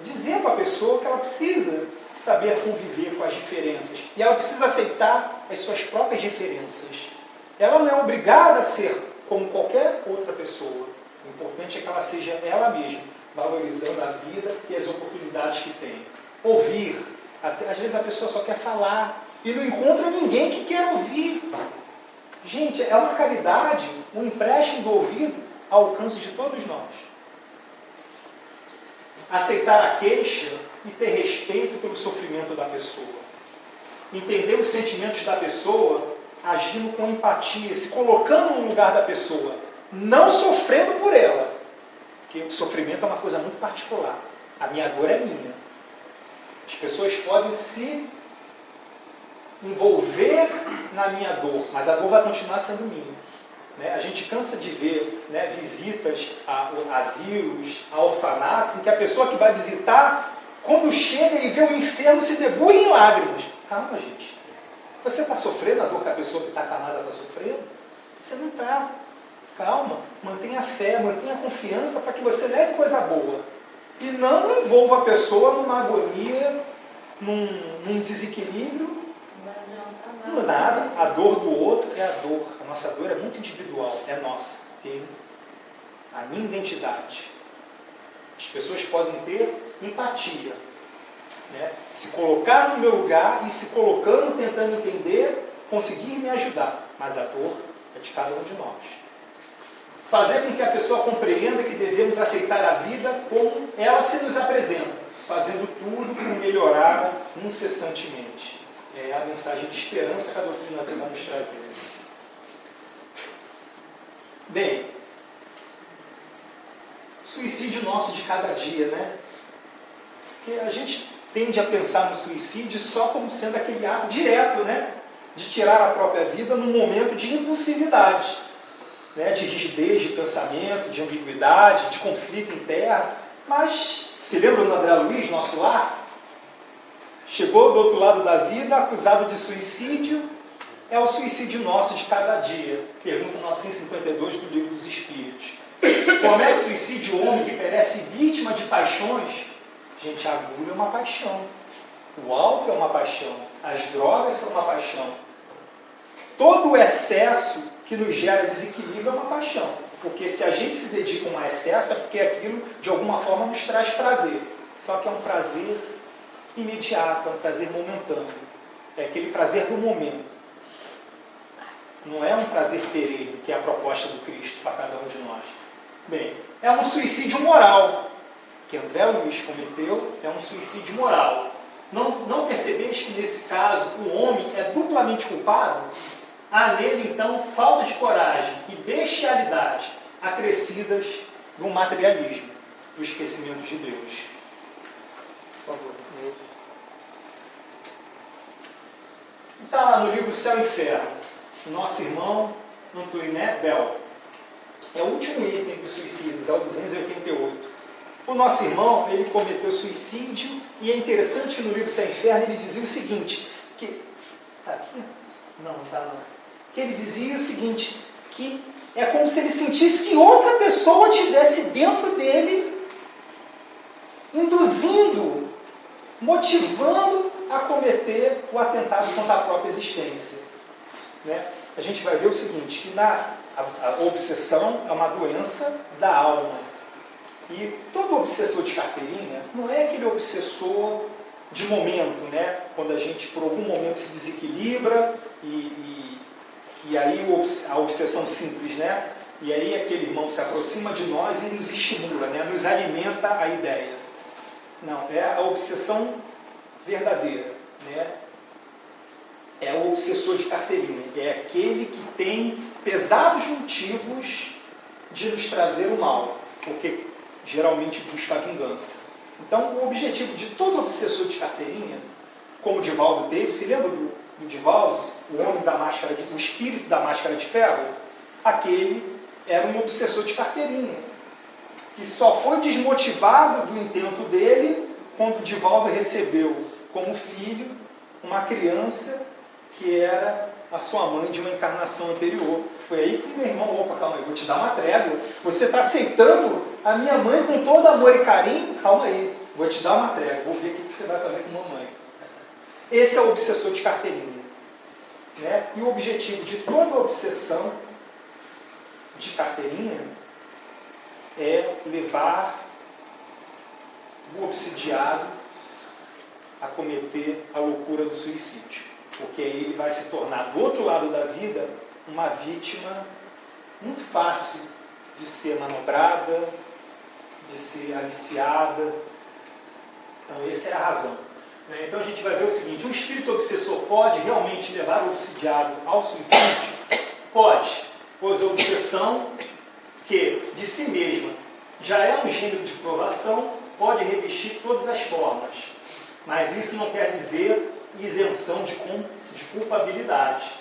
Dizer para a pessoa que ela precisa saber conviver com as diferenças. E ela precisa aceitar as suas próprias diferenças. Ela não é obrigada a ser como qualquer outra pessoa. O importante é que ela seja ela mesma, valorizando a vida e as oportunidades que tem. Ouvir. Às vezes a pessoa só quer falar e não encontra ninguém que quer ouvir. Gente, é uma caridade, um empréstimo do ouvido ao alcance de todos nós. Aceitar a queixa e ter respeito pelo sofrimento da pessoa. Entender os sentimentos da pessoa, agindo com empatia, se colocando no lugar da pessoa, não sofrendo por ela. Porque o sofrimento é uma coisa muito particular. A minha dor é minha. As pessoas podem se envolver na minha dor, mas a dor vai continuar sendo minha. Né? A gente cansa de ver, né, visitas a asilos, a orfanatos, em que a pessoa que vai visitar, quando chega e vê o enfermo, se debulha em lágrimas. Calma, gente. Você está sofrendo a dor que a pessoa que está acamada está sofrendo? Você não está. Calma. Mantenha a fé, mantenha a confiança para que você leve coisa boa. E não envolva a pessoa numa agonia, num desequilíbrio. Não nada. A dor do outro é a dor. A nossa dor é muito individual. É nossa. Tem a minha identidade. As pessoas podem ter empatia. Né? Se colocar no meu lugar e se colocando, tentando entender, conseguir me ajudar. Mas a dor é de cada um de nós. Fazer com que a pessoa compreenda que devemos aceitar a vida como ela se nos apresenta, fazendo tudo por melhorar incessantemente. É a mensagem de esperança que a doutrina tem para nos trazer. Bem, suicídio nosso de cada dia, né? Porque a gente tende a pensar no suicídio só como sendo aquele ato direto, né? De tirar a própria vida num momento de impulsividade, né? De rigidez de pensamento, de ambiguidade, de conflito interno. Mas, se lembra do André Luiz, nosso lar? Chegou do outro lado da vida, acusado de suicídio, é o suicídio nosso de cada dia. Pergunta 952 do Livro dos Espíritos. Como é o suicídio o homem que perece vítima de paixões? Gente, a agulha é uma paixão. O álcool é uma paixão. As drogas são uma paixão. Todo o excesso que nos gera desequilíbrio é uma paixão. Porque se a gente se dedica a um excesso, é porque aquilo, de alguma forma, nos traz prazer. Só que é um prazer imediato, é um prazer momentâneo. É aquele prazer do momento. Não é um prazer perene, que é a proposta do Cristo para cada um de nós. Bem, é um suicídio moral. Que André Luiz cometeu, é um suicídio moral. Não percebeis que nesse caso o homem é duplamente culpado? Há nele então falta de coragem e bestialidade acrescidas do materialismo, do esquecimento de Deus. Por favor. Está lá no livro Céu e Inferno, nosso irmão Antoine Bell. É o último item dos suicidas, é o 288. O nosso irmão, ele cometeu suicídio, e é interessante que no livro Céu e Inferno ele dizia o seguinte, que... Está aqui? Não, está não. Que ele dizia o seguinte, que é como se ele sentisse que outra pessoa estivesse dentro dele, induzindo, motivando a cometer o atentado contra a própria existência. Né? A gente vai ver o seguinte, que a obsessão é uma doença da alma. E todo obsessor de carteirinha não é aquele obsessor de momento, né? Quando a gente por algum momento se desequilibra e aí a obsessão simples, né? E aí aquele irmão se aproxima de nós e nos estimula, né? Nos alimenta a ideia. Não, é a obsessão verdadeira, né? É o obsessor de carteirinha, é aquele que tem pesados motivos de nos trazer o mal, porque geralmente busca a vingança. Então, o objetivo de todo obsessor de carteirinha, como o Divaldo teve, se lembra do Divaldo, o homem da máscara, o espírito da máscara de ferro? Aquele era um obsessor de carteirinha, que só foi desmotivado do intento dele quando Divaldo recebeu como filho uma criança que era a sua mãe de uma encarnação anterior. Foi aí que meu irmão, opa, calma aí, vou te dar uma trégua. Você está aceitando a minha mãe com todo amor e carinho? Calma aí, vou te dar uma trégua, vou ver o que você vai fazer com a mamãe. Esse é o obsessor de carteirinha. Né? E o objetivo de toda obsessão de carteirinha é levar o obsidiado a cometer a loucura do suicídio. Porque aí ele vai se tornar, do outro lado da vida, uma vítima muito fácil de ser manobrada, de ser aliciada. Então, essa é a razão. Então, a gente vai ver o seguinte: um espírito obsessor pode realmente levar o obsidiado ao suicídio? Pode, pois a obsessão, que de si mesma já é um gênero de provação, pode revestir todas as formas. Mas isso não quer dizer isenção de culpabilidade.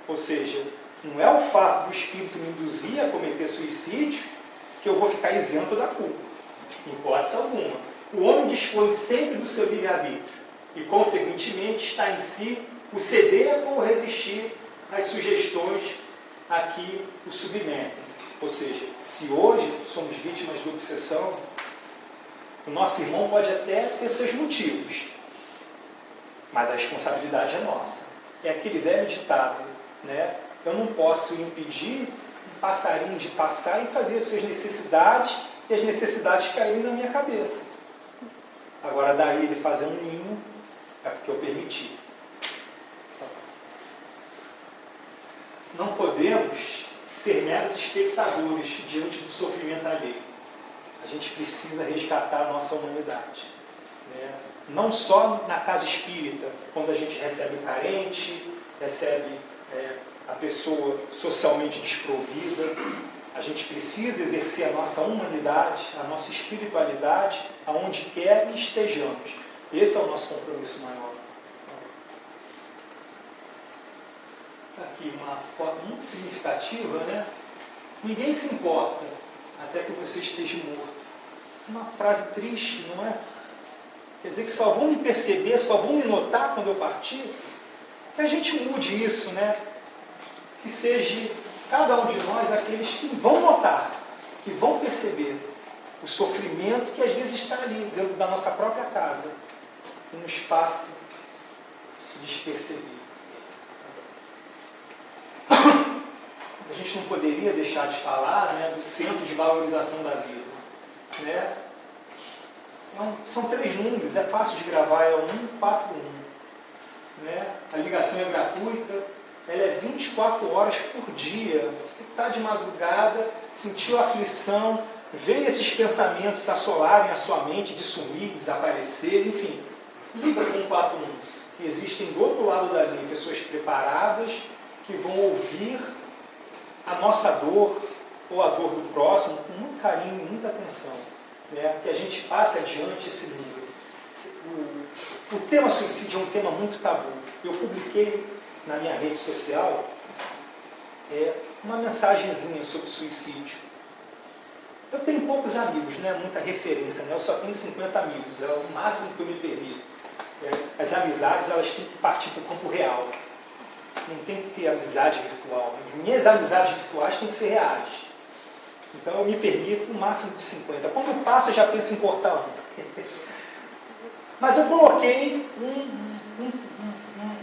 Ou seja, não é o fato do espírito me induzir a cometer suicídio que eu vou ficar isento da culpa. Em hipótese alguma. O homem dispõe sempre do seu livre-arbítrio e, consequentemente, está em si o ceder ou resistir às sugestões a que o submetem. Ou seja, se hoje somos vítimas de obsessão, o nosso irmão pode até ter seus motivos, mas a responsabilidade é nossa. É aquele velho ditado, né? Eu não posso impedir um passarinho de passar e fazer as suas necessidades e as necessidades caírem na minha cabeça. Agora, daí ele fazer um ninho, é porque eu permiti. Não podemos ser meros espectadores diante do sofrimento alheio. A gente precisa resgatar a nossa humanidade. Né? Não só na casa espírita, quando a gente recebe o carente, recebe a pessoa socialmente desprovida, a gente precisa exercer a nossa humanidade, a nossa espiritualidade, aonde quer que estejamos. Esse é o nosso compromisso maior. Aqui uma foto muito significativa, né? Ninguém se importa até que você esteja morto. Uma frase triste, não é? Quer dizer que só vão me perceber, só vão me notar quando eu partir. Que a gente mude isso, né? Que seja cada um de nós aqueles que vão notar, que vão perceber o sofrimento que às vezes está ali, dentro da nossa própria casa, e nos passa despercebido. A gente não poderia deixar de falar, né, do centro de valorização da vida. Né? Então, são 3 números, é fácil de gravar, é o 141. Né? A ligação é gratuita, ela é 24 horas por dia. Você está de madrugada, sentiu aflição, veio esses pensamentos assolarem a sua mente, de sumir, desaparecer, enfim. Liga com o 141. Existem do outro lado da linha pessoas preparadas que vão ouvir a nossa dor ou a dor do próximo com muito carinho e muita atenção. Né? Que a gente passe adiante esse número. O tema suicídio é um tema muito tabu. Eu publiquei na minha rede social uma mensagenzinha sobre suicídio. Eu tenho poucos amigos, né? Muita referência, né? Eu só tenho 50 amigos, é o máximo que eu me permito. As amizades, elas têm que partir para o campo real. Não tem que ter amizade virtual. Minhas amizades virtuais têm que ser reais. Então eu me permito um máximo de 50. Quando passa, eu já penso em cortar um. Mas eu coloquei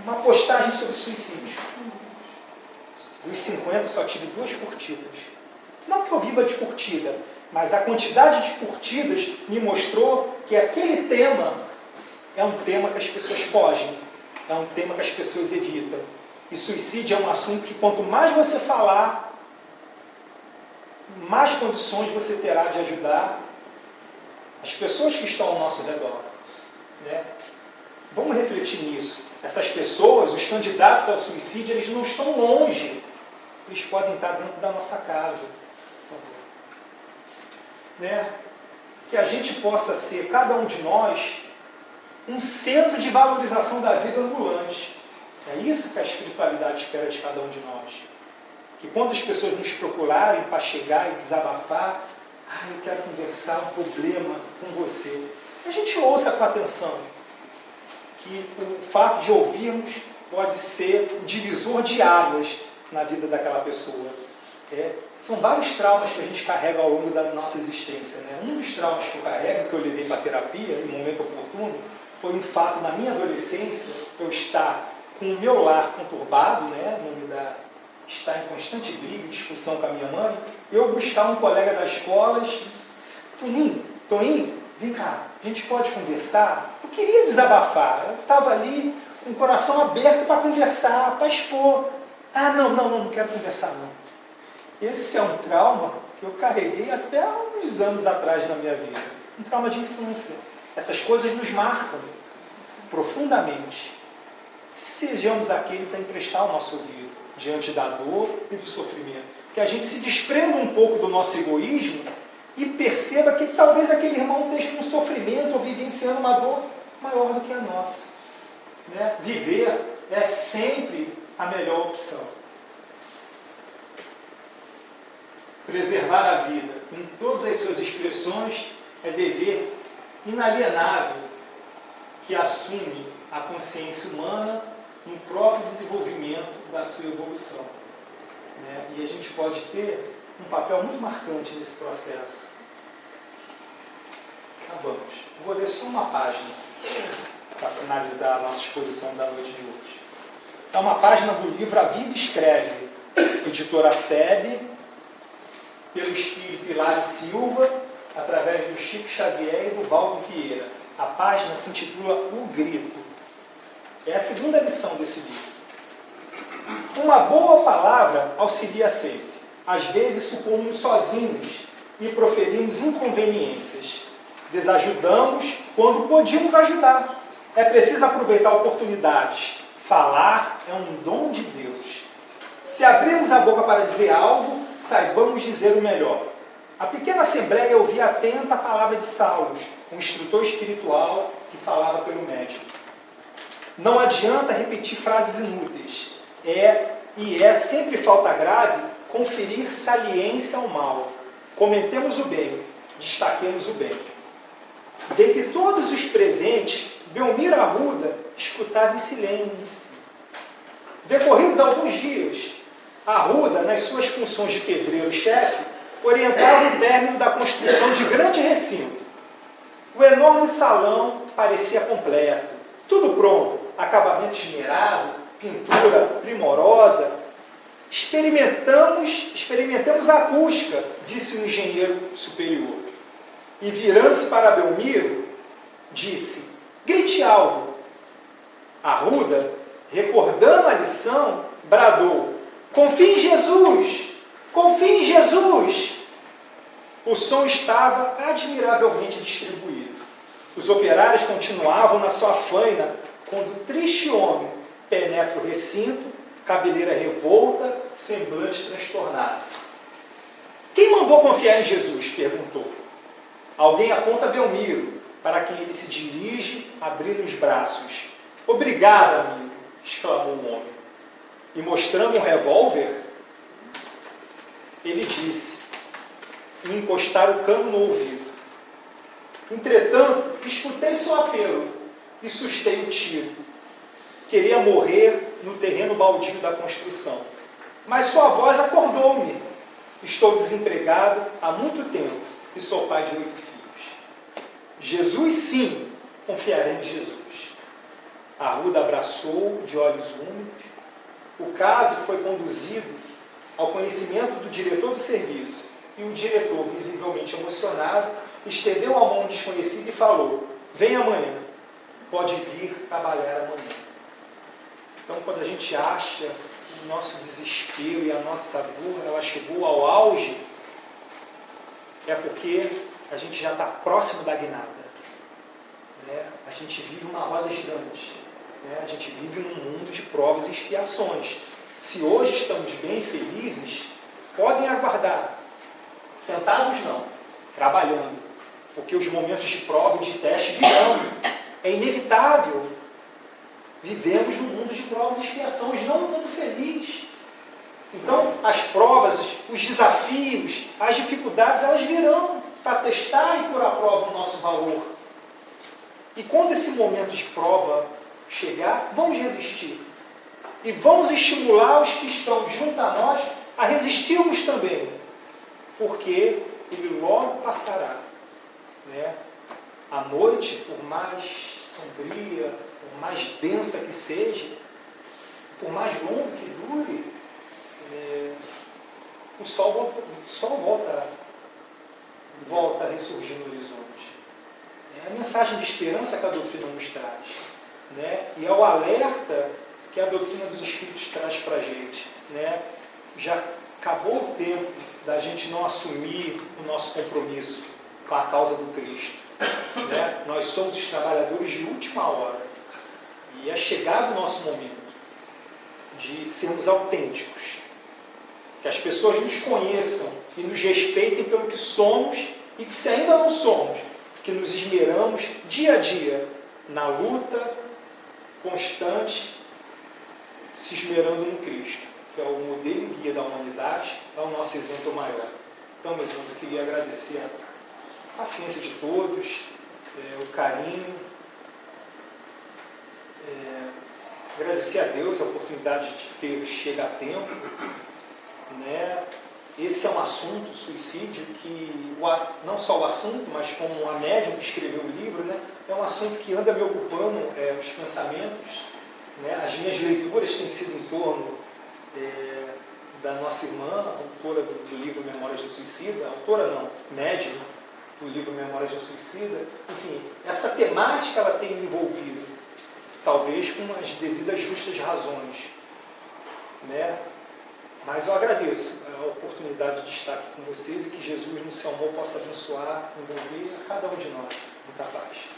uma postagem sobre suicídio. Dos 50, só tive 2 curtidas. Não que eu viva de curtida, mas a quantidade de curtidas me mostrou que aquele tema é um tema que as pessoas fogem, é um tema que as pessoas evitam. E suicídio é um assunto que quanto mais você falar, mais condições você terá de ajudar as pessoas que estão ao nosso redor. Né? Vamos refletir nisso. Essas pessoas, os candidatos ao suicídio, eles não estão longe. Eles podem estar dentro da nossa casa. Né? Que a gente possa ser, cada um de nós, um centro de valorização da vida ambulante. É isso que a espiritualidade espera de cada um de nós. que quando as pessoas nos procurarem para chegar e desabafar, eu quero conversar um problema com você, a gente ouça com atenção, que o fato de ouvirmos pode ser um divisor de águas na vida daquela pessoa. São vários traumas que a gente carrega ao longo da nossa existência, né? Um dos traumas que eu carrego, que eu levei para a terapia, em um momento oportuno, foi um fato na minha adolescência, eu estar com o meu lar conturbado, né? Estar em constante briga, discussão com a minha mãe, eu buscar um colega da escola, Toninho, vem cá, a gente pode conversar? Eu queria desabafar, eu estava ali com o coração aberto para conversar, para expor. Não quero conversar não. Esse é um trauma que eu carreguei até uns anos atrás na minha vida. Um trauma de infância. Essas coisas nos marcam profundamente. Que sejamos aqueles a emprestar o nosso ouvido diante da dor e do sofrimento. Que a gente se desprenda um pouco do nosso egoísmo e perceba que talvez aquele irmão esteja num sofrimento ou vivenciando uma dor maior do que a nossa. Né? Viver é sempre a melhor opção. Preservar a vida em todas as suas expressões é dever inalienável que assume a consciência humana no próprio desenvolvimento da sua evolução. Né? E a gente pode ter um papel muito marcante nesse processo. Vamos. Eu vou ler só uma página para finalizar a nossa exposição da noite de hoje. É uma página do livro A Vida Escreve, editora FEB, pelo espírito Hilário Silva, através do Chico Xavier e do Valdo Vieira. A página se intitula O Grito. É a segunda lição desse livro. Uma boa palavra auxilia sempre. Às vezes supomos sozinhos e proferimos inconveniências. Desajudamos quando podíamos ajudar. É preciso aproveitar oportunidades. Falar é um dom de Deus. Se abrirmos a boca para dizer algo, saibamos dizer o melhor. A pequena assembleia ouvia atenta a palavra de Saulos, um instrutor espiritual que falava pelo médico. Não adianta repetir frases inúteis. É sempre falta grave conferir saliência ao mal. Comentemos o bem, destaquemos o bem. Dentre todos os presentes, Belmiro Arruda escutava em silêncio. Decorridos alguns dias, Arruda, nas suas funções de pedreiro-chefe, orientava o término da construção de grande recinto. O enorme salão parecia completo, tudo pronto, acabamento esmerado, pintura primorosa. Experimentamos a acústica, disse o engenheiro superior. E virando-se para Belmiro, disse, grite algo. Arruda, recordando a lição, bradou, confie em Jesus! Confie em Jesus! O som estava admiravelmente distribuído. Os operários continuavam na sua faina quando o triste homem penetra o recinto, cabeleira revolta, semblante transtornado. Quem mandou confiar em Jesus? Perguntou. Alguém aponta Belmiro, para quem ele se dirige, abrindo os braços. Obrigado, amigo! Exclamou o homem. E mostrando um revólver, ele disse, e encostar o cano no ouvido. Entretanto, escutei seu apelo e sustei o tiro. Queria morrer no terreno baldio da construção. Mas sua voz acordou-me. Estou desempregado há muito tempo e sou pai de 8 filhos. Jesus, sim, confiarei em Jesus. Arruda abraçou de olhos úmidos. O caso foi conduzido ao conhecimento do diretor do serviço. E o diretor, visivelmente emocionado, estendeu a mão desconhecida e falou, vem amanhã, pode vir trabalhar amanhã. Então, quando a gente acha que o nosso desespero e a nossa dor, ela chegou ao auge, é porque a gente já está próximo da guinada. Né? A gente vive uma roda gigante. Né? A gente vive num mundo de provas e expiações. Se hoje estamos bem felizes, podem aguardar. Sentados não, trabalhando. Porque os momentos de prova e de teste virão. É inevitável. Vivemos num mundo de provas e expiações, não um mundo feliz. Então, as provas, os desafios, as dificuldades, elas virão para testar e pôr à prova o nosso valor. E quando esse momento de prova chegar, vamos resistir. E vamos estimular os que estão junto a nós a resistirmos também. Porque ele logo passará. Né? A noite, por mais sombria, por mais densa que seja, por mais longo que dure, o sol volta a ressurgir no horizonte. É a mensagem de esperança que a doutrina nos traz. Né? E é o alerta que a doutrina dos Espíritos traz para a gente. Né? Já acabou o tempo da gente não assumir o nosso compromisso com a causa do Cristo. Né? Nós somos os trabalhadores de última hora. E é chegado o nosso momento de sermos autênticos. Que as pessoas nos conheçam e nos respeitem pelo que somos e que, se ainda não somos, que nos esmeramos dia a dia na luta constante, se esmerando no Cristo, que é o modelo e guia da humanidade, é o nosso exemplo maior. Então, meus irmãos, eu queria agradecer a paciência de todos, o carinho, agradecer a Deus a oportunidade de ter chegado a tempo. Né? Esse é um assunto, suicídio, que não só o assunto, mas como a médium que escreveu o livro, né? É um assunto que anda me ocupando os pensamentos. Né? As minhas leituras têm sido em torno da nossa irmã, autora do livro Memórias do Suicida, autora não, médium do livro Memórias do Suicida. Enfim, essa temática ela tem me envolvido, talvez com as devidas justas razões. Né? Mas eu agradeço a oportunidade de estar aqui com vocês e que Jesus, no seu amor, possa abençoar, envolver a cada um de nós. Muita paz.